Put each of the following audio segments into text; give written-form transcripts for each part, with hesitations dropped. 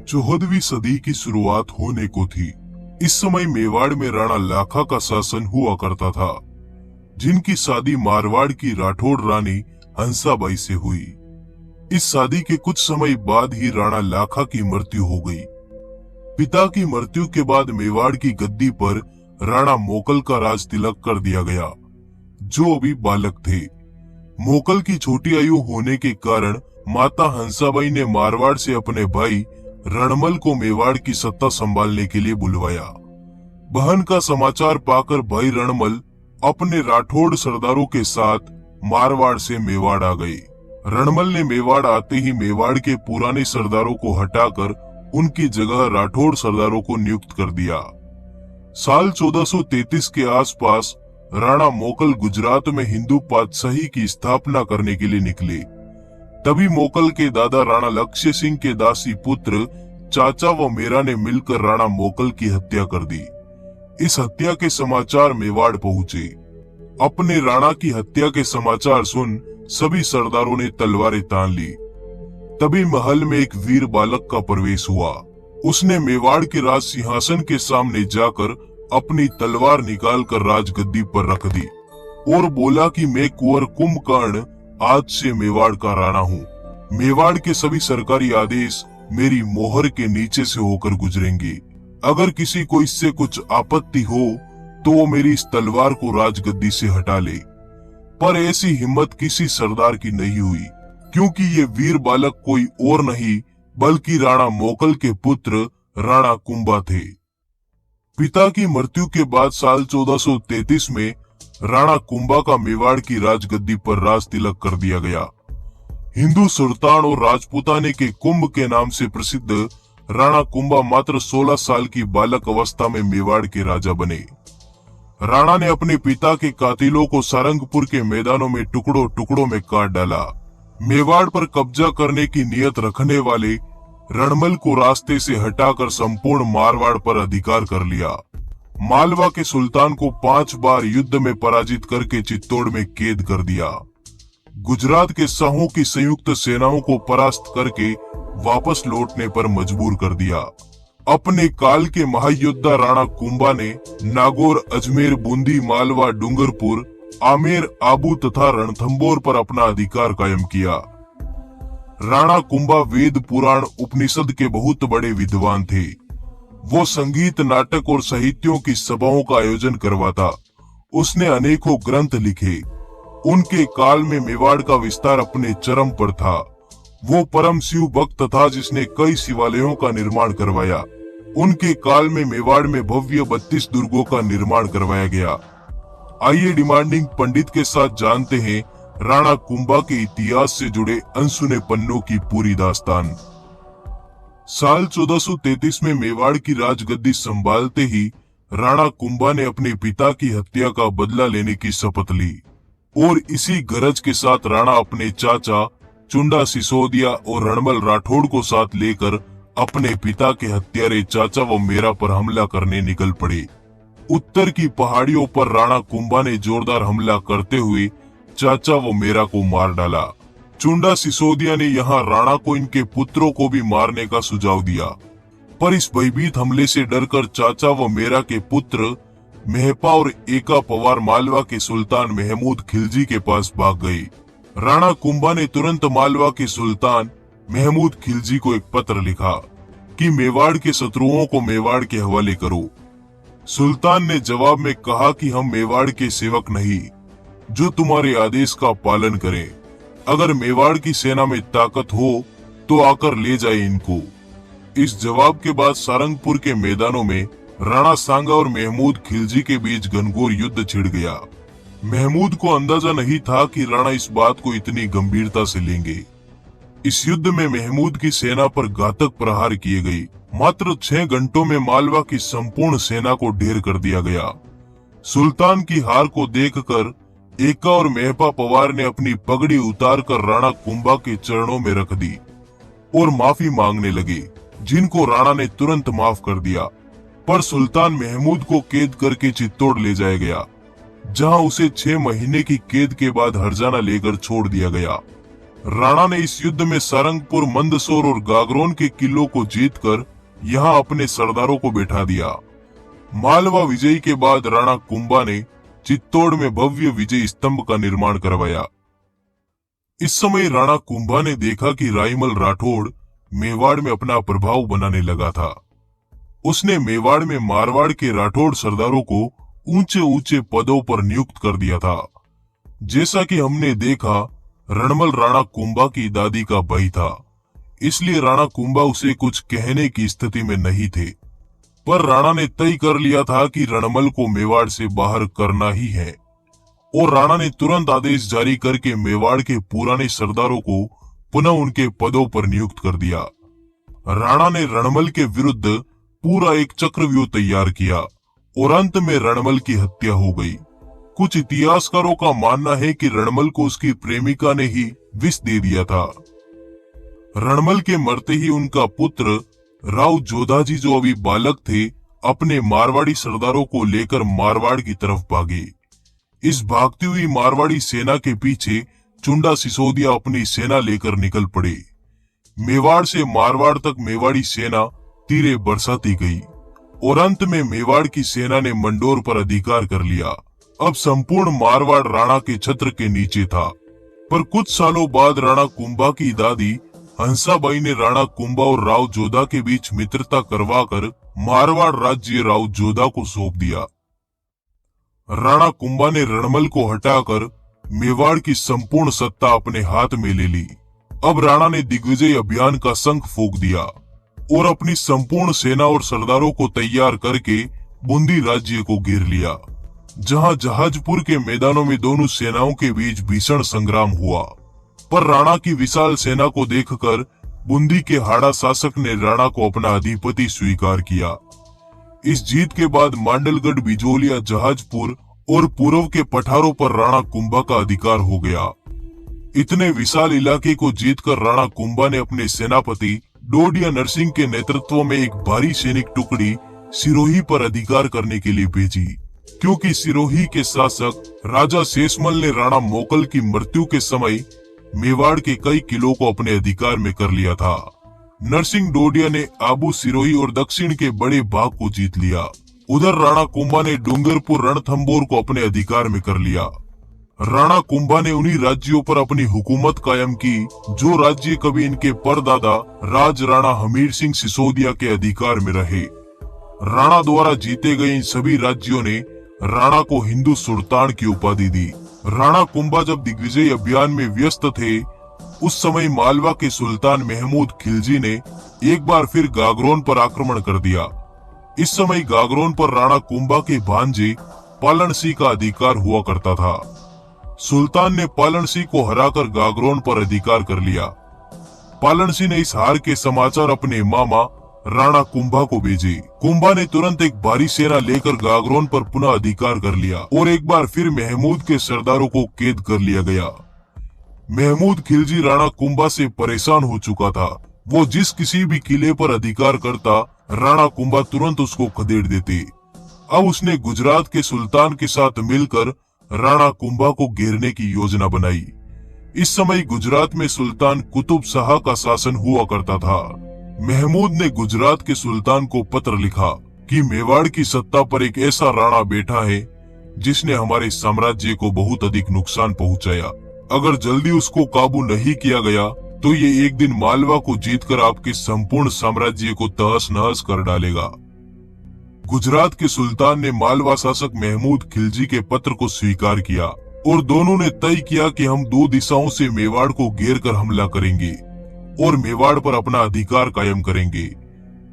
14वीं सदी की शुरुआत होने को थी। इस समय मेवाड़ में राणा लाखा का शासन हुआ करता था, जिनकी शादी मारवाड़ की राठौड़ रानी हंसाबाई से हुई। इस शादी के कुछ समय बाद ही राणा लाखा की मृत्यु हो गई। पिता की मृत्यु के बाद मेवाड़ की गद्दी पर राणा मोकल का राज तिलक कर दिया गया, जो अभी बालक थे। मोकल की छोटी आयु होने के कारण माता हंसाबाई ने मारवाड़ से अपने भाई रणमल को मेवाड़ की सत्ता संभालने के लिए बुलवाया। बहन का समाचार पाकर भाई रणमल अपने राठौड़ सरदारों के साथ मारवाड़ से मेवाड़ आ गए। रणमल ने मेवाड़ आते ही मेवाड़ के पुराने सरदारों को हटाकर उनकी जगह राठौड़ सरदारों को नियुक्त कर दिया। साल 1433 के आसपास राणा मोकल गुजरात में हिंदू पातशाही की स्थापना करने के लिए निकले। तभी मोकल के दादा राणा लक्ष्य सिंह के दासी पुत्र चाचा व मेरा ने मिलकर राणा मोकल की हत्या कर दी। इस हत्या के समाचार मेवाड़ पहुंचे। अपने राणा की हत्या के समाचार सुन सभी सरदारों ने तलवारें तान ली। तभी महल में एक वीर बालक का प्रवेश हुआ। उसने मेवाड़ के राज सिंहासन के सामने जाकर अपनी तलवार निकालकर राजगद्दी पर रख दी और बोला कि मैं कुंवर कुंभकर्ण आज से मेवाड़ का राणा हूँ। मेवाड़ के सभी सरकारी आदेश मेरी मोहर के नीचे से होकर गुजरेंगे। अगर किसी को इससे कुछ आपत्ति हो तो वो मेरी इस तलवार को राजगद्दी से हटा ले। पर ऐसी हिम्मत किसी सरदार की नहीं हुई, क्योंकि ये वीर बालक कोई और नहीं बल्कि राणा मोकल के पुत्र राणा कुंभा थे। पिता की मृत्यु के बाद साल 1433 में राणा कुंभा का मेवाड़ की राजगद्दी पर राज तिलक कर दिया गया। हिंदू सुल्तान और राजपूताने के कुंभ के नाम से प्रसिद्ध राणा कुंभा मात्र 16 साल की बालक अवस्था में मेवाड़ के राजा बने। राणा ने अपने पिता के कातिलों को सारंगपुर के मैदानों में टुकड़ों टुकड़ों में काट डाला। मेवाड़ पर कब्जा करने की नियत रखने वाले रणमल को रास्ते से हटाकर संपूर्ण मारवाड़ पर अधिकार कर लिया। मालवा के सुल्तान को 5 बार युद्ध में पराजित करके चित्तौड़ में कैद कर दिया। गुजरात के शाहों की संयुक्त सेनाओं को परास्त करके वापस लौटने पर मजबूर कर दिया। अपने काल के महायोद्धा राणा कुंभा ने नागौर, अजमेर, बूंदी, मालवा, डूंगरपुर, आमेर, आबू तथा रणथंबोर पर अपना अधिकार कायम किया। राणा कुंभा वेद, पुराण, उपनिषद के बहुत बड़े विद्वान थे। वो संगीत, नाटक और साहित्यों की सभाओं का आयोजन करवाता। उसने अनेकों ग्रंथ लिखे। उनके काल में मेवाड़ का विस्तार अपने चरम पर था। वो परम शिव भक्त था जिसने कई शिवालयों का निर्माण करवाया। उनके काल में मेवाड़ में भव्य 32 दुर्गों का निर्माण करवाया गया। आइए डिमांडिंग पंडित के साथ जानते हैं राणा कुंभा के इतिहास से जुड़े अनसुने पन्नों की पूरी दास्तान। साल 1433 में मेवाड़ की राजगद्दी संभालते ही राणा कुंभा ने अपने पिता की हत्या का बदला लेने की शपथ ली और इसी गरज के साथ राणा अपने चाचा चुंडा सिसोदिया और रणमल राठौड़ को साथ लेकर अपने पिता के हत्यारे चाचा व मेरा पर हमला करने निकल पड़े। उत्तर की पहाड़ियों पर राणा कुंभा ने जोरदार हमला करते हुए चाचा व मेरा को मार डाला। चुंडा सिसोदिया ने यहाँ राणा को इनके पुत्रों को भी मारने का सुझाव दिया, पर इस भयभीत हमले से डरकर चाचा व मेरा के पुत्र मेहपा और एका पवार मालवा के सुल्तान महमूद खिलजी के पास भाग गए। राणा कुंभा ने तुरंत मालवा के सुल्तान महमूद खिलजी को एक पत्र लिखा कि मेवाड़ के शत्रुओं को मेवाड़ के हवाले करो। सुल्तान ने जवाब में कहा कि हम मेवाड़ के सेवक नहीं जो तुम्हारे आदेश का पालन करें। अगर मेवाड़ की सेना में ताकत हो तो आकर ले जाए इनको। इस जवाब के बाद सारंगपुर के मैदानों में राणा सांगा और महमूद खिलजी के बीच घनघोर युद्ध छिड़ गया। महमूद को अंदाजा नहीं था कि राणा इस बात को इतनी गंभीरता से लेंगे। इस युद्ध में महमूद की सेना पर घातक प्रहार किए गए। मात्र 6 घंटों में मालवा की संपूर्ण सेना को ढेर कर दिया गया। सुल्तान की हार को देखकर एका और मेहपा पवार ने अपनी पगड़ी उतारकर राणा कुंभा के चरणों में रख दी और माफी मांगने लगे, जिनको राणा ने तुरंत माफ कर दिया। पर सुल्तान महमूद को कैद करके चित्तौड़ ले जाया गया, जहां उसे 6 महीने की कैद के बाद हरजाना लेकर छोड़ दिया गया। राणा ने इस युद्ध में सारंगपुर, मंदसौर और गागरोन के किलों को जीतकर यहाँ अपने सरदारों को बैठा दिया। मालवा विजय के बाद राणा कुंभा ने चित्तौड़ में भव्य विजय स्तंभ का निर्माण करवाया। इस समय राणा कुंभा ने देखा कि राईमल राठौड़ मेवाड़ में अपना प्रभाव बनाने लगा था। उसने मेवाड़ में मारवाड़ के राठौड़ सरदारों को ऊंचे ऊंचे पदों पर नियुक्त कर दिया था। जैसा कि हमने देखा, रणमल राणा कुंभा की दादी का भाई था, इसलिए राणा कुंभा उसे कुछ कहने की स्थिति में नहीं थे। पर राणा ने तय कर लिया था कि रणमल को मेवाड़ से बाहर करना ही है, और राणा ने तुरंत आदेश जारी करके मेवाड़ के पुराने सरदारों को पुनः उनके पदों पर नियुक्त कर दिया। राणा ने रणमल के विरुद्ध पूरा एक चक्रव्यूह तैयार किया और अंत में रणमल की हत्या हो गई। कुछ इतिहासकारों का मानना है कि रणमल को उसकी प्रेमिका ने ही विष दे दिया था। रणमल के मरते ही उनका पुत्र राव जोधाजी, जो अभी बालक थे, अपने मारवाड़ी सरदारों को लेकर मारवाड़ की तरफ भागे। इस भागती हुई मारवाड़ी सेना के पीछे चुंडा सिसोदिया अपनी सेना लेकर निकल पड़े। मेवाड़ से मारवाड़ तक मेवाड़ी सेना तीरे बरसाती गई और अंत में मेवाड़ की सेना ने मंडोर पर अधिकार कर लिया। अब संपूर्ण मारवाड़ राणा के छत्र के नीचे था। पर कुछ सालों बाद राणा कुंभा की दादी हंसाबाई ने राणा कुंभा और राव जोधा के बीच मित्रता करवाकर मारवाड़ राज्य राव जोधा को सौंप दिया। राणा कुंभा ने रणमल को हटाकर मेवाड़ की संपूर्ण सत्ता अपने हाथ में ले ली। अब राणा ने दिग्विजय अभियान का शंख फूंक दिया और अपनी संपूर्ण सेना और सरदारों को तैयार करके बूंदी राज्य को घेर लिया, जहां जहाजपुर के मैदानों में दोनों सेनाओं के बीच भीषण संग्राम हुआ। पर राणा की विशाल सेना को देखकर बूंदी के हाड़ा शासक ने राणा को अपना अधिपति स्वीकार किया। इस जीत के बाद मांडलगढ़, बिजोलिया, जहाजपुर और पूर्व के पठारों पर राणा कुंभा का अधिकार हो गया। इतने विशाल इलाके को जीतकर राणा कुंभा ने अपने सेनापति डोडिया नरसिंह के नेतृत्व में एक भारी सैनिक टुकड़ी सिरोही पर अधिकार करने के लिए भेजी, क्योंकि सिरोही के शासक राजा शेषमल ने राणा मोकल की मृत्यु के समय मेवाड़ के कई किलों को अपने अधिकार में कर लिया था। नरसिंह डोडिया ने आबू, सिरोही और दक्षिण के बड़े भाग को जीत लिया। उधर राणा कुंभा ने डूंगरपुर, रणथंबोर को अपने अधिकार में कर लिया। राणा कुंभा ने उन्हीं राज्यों पर अपनी हुकूमत कायम की जो राज्य कभी इनके परदादा राज राणा हमीर सिंह सिसोदिया के अधिकार में रहे। राणा द्वारा जीते गए इन सभी राज्यों ने राणा को हिंदू सुल्तान की उपाधि दी। राणा कुंभा जब दिग्विजय अभियान में व्यस्त थे, उस समय मालवा के सुल्तान महमूद खिलजी ने एक बार फिर गागरोन पर आक्रमण कर दिया। इस समय गागरोन पर राणा कुंभा के भांजे पालन सिंह का अधिकार हुआ करता था। सुल्तान ने पालन सिंह को हराकर गागरोन पर अधिकार कर लिया। पालन सिंह ने इस हार के समाचार अपने मामा राणा कुंभा को भेजे। कुंभा ने तुरंत एक भारी सेना लेकर गागरोन पर पुनः अधिकार कर लिया और एक बार फिर महमूद के सरदारों को कैद कर लिया गया। महमूद खिलजी राणा कुंभा से परेशान हो चुका था। वो जिस किसी भी किले पर अधिकार करता, राणा कुंभा तुरंत उसको खदेड़ देते। अब उसने गुजरात के सुल्तान के साथ मिलकर राणा कुंभा को घेरने की योजना बनाई। इस समय गुजरात में सुल्तान कुतुब शाह का शासन हुआ करता था। महमूद ने गुजरात के सुल्तान को पत्र लिखा कि मेवाड़ की सत्ता पर एक ऐसा राणा बैठा है जिसने हमारे साम्राज्य को बहुत अधिक नुकसान पहुंचाया। अगर जल्दी उसको काबू नहीं किया गया तो ये एक दिन मालवा को जीतकर आपके संपूर्ण साम्राज्य को तहस नहस कर डालेगा। गुजरात के सुल्तान ने मालवा शासक महमूद खिलजी के पत्र को स्वीकार किया और दोनों ने तय किया कि हम दो दिशाओं से मेवाड़ को घेर कर हमला करेंगे और मेवाड़ पर अपना अधिकार कायम करेंगे।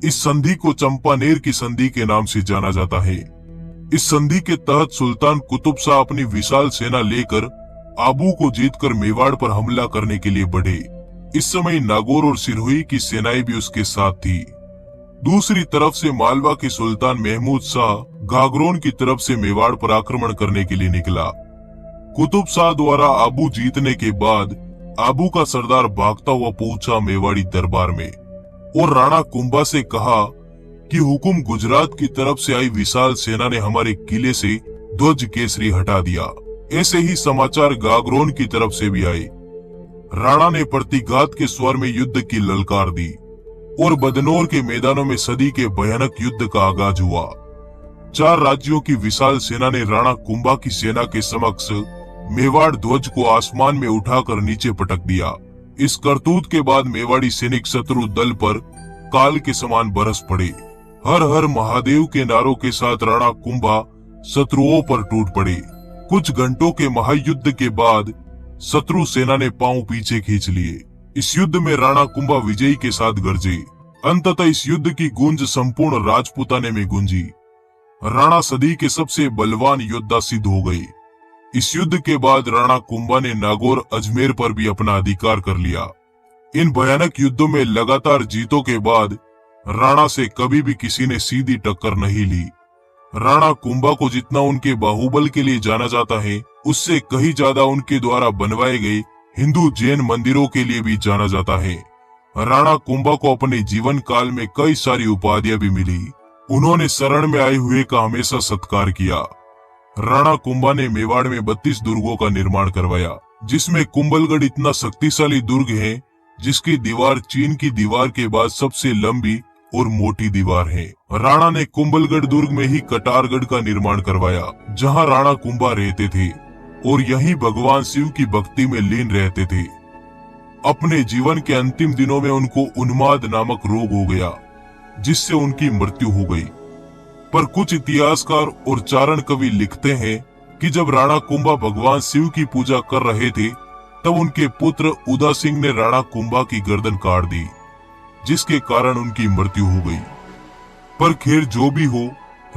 इस संधि को चंपानेर की संधि के नाम से जाना जाता है। इस संधि के तहत सुल्तान कुतुब शाह अपनी विशाल सेना लेकर आबू को जीतकर मेवाड़ पर हमला करने के लिए बढ़े। इस समय नागौर और सिरोही की सेनाएं भी उसके साथ थी। दूसरी तरफ से मालवा के सुल्तान महमूद शाह गागरोन की तरफ से मेवाड़ पर आक्रमण करने के लिए निकला। कुतुब शाह द्वारा आबू जीतने के बाद आबू का सरदार भागता हुआ पहुंचा मेवाड़ी दरबार में और राणा कुंभा से कहा कि हुकुम गुजरात की तरफ से आई विशाल सेना ने हमारे किले से ध्वज केसरी हटा दिया। ऐसे ही समाचार गागरोन की तरफ से भी आए। राणा ने प्रतिघात के स्वर में युद्ध की ललकार दी और बदनौर के मैदानों में सदी के भयानक युद्ध का आगाज हुआ। 4 राज्यों की विशाल सेना ने राणा कुंभा की सेना के समक्ष मेवाड़ ध्वज को आसमान में उठाकर नीचे पटक दिया। इस करतूत के बाद मेवाड़ी सैनिक शत्रु दल पर काल के समान बरस पड़े। हर हर महादेव के नारों के साथ राणा कुंभा शत्रुओं पर टूट पड़े। कुछ घंटों के महायुद्ध के बाद शत्रु सेना ने पांव पीछे खींच लिए। इस युद्ध में राणा कुंभा विजयी के साथ गरजे। अंततः इस युद्ध की गूंज संपूर्ण राजपूताने में गूंजी। राणा सदी के सबसे बलवान योद्धा सिद्ध हो गए। इस युद्ध के बाद राणा कुंभा ने नागौर अजमेर पर भी अपना अधिकार कर लिया। इन भयानक युद्धों में लगातार जीतों के बाद राणा से कभी भी किसी ने सीधी टक्कर नहीं ली। राणा कुंभा को जितना उनके बाहुबल के लिए जाना जाता है, उससे कहीं ज्यादा उनके द्वारा बनवाए गए हिंदू जैन मंदिरों के लिए भी जाना जाता है। राणा कुंभा को अपने जीवन काल में कई सारी उपाधियां भी मिली। उन्होंने शरण में आए हुए का हमेशा सत्कार किया। राणा कुंभा ने मेवाड़ में 32 दुर्गों का निर्माण करवाया, जिसमें कुंभलगढ़ इतना शक्तिशाली दुर्ग है जिसकी दीवार चीन की दीवार के बाद सबसे लंबी और मोटी दीवार है। राणा ने कुंभलगढ़ दुर्ग में ही कटारगढ़ का निर्माण करवाया, जहां राणा कुंभा रहते थे और यहीं भगवान शिव की भक्ति में लीन रहते थे। अपने जीवन के अंतिम दिनों में उनको उन्माद नामक रोग हो गया, जिससे उनकी मृत्यु हो गई। पर कुछ इतिहासकार और चारण कवि लिखते हैं कि जब राणा कुंभा भगवान शिव की पूजा कर रहे थे, तब उनके पुत्र उदा सिंह ने राणा कुंभा की गर्दन काट दी, जिसके कारण उनकी मृत्यु हो गई। पर खैर जो भी हो,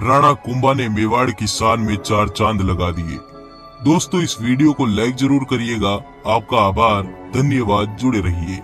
राणा कुंभा ने मेवाड़ की शान में 4 चांद लगा दिए। दोस्तों, इस वीडियो को लाइक जरूर करिएगा। आपका आभार, धन्यवाद, जुड़े रहिए।